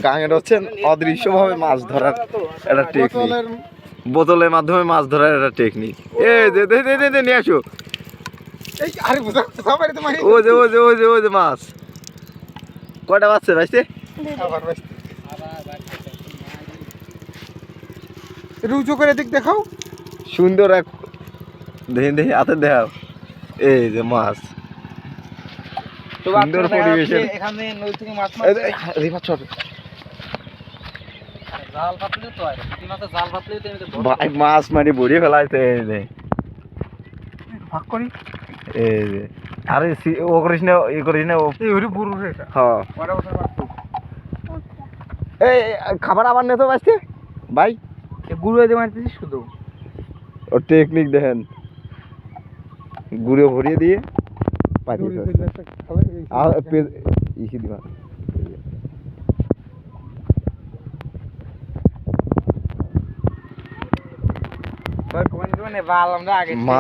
গাঙের হচ্ছে অদৃশ্যভাবে মাছ ধরার একটা টেকনিক, বোতলের মাধ্যমে মাছ ধরার একটা টেকনিক। এই যে দে দে দে দে নিয়ে আসো। ও যে ও যে ও যে ও যে মাছ কয়টা বাজছে ভাইছে? রুজু করে দিক দেখাও। সুন্দর এক দেখি দেখি হাতে দেখাও। এই যে মাছ সুন্দর পরিবেশের। এখানে নদী থেকে মাছ জাল পাতলে তো হয় জাল পাতলে ভাই মাছ মারি ভরিয়ে ফেলাইছে। এই যে ভাগ করি। এই যে আরে ও করিস না ই করিস না এই হরি পুরো রে এটা হ্যাঁ। বড় বড় মাছ এই খাবার আবার নে তো বাঁচতে ভাই। এই গুড়ো দিয়ে মারতেছিস শুধু। ও টেকনিক দেখেন, গুঁড়ো ভরিয়ে দিয়ে পাঠিয়ে দিবা। ভাই কোন কোন বাল আমরা আগে মাছ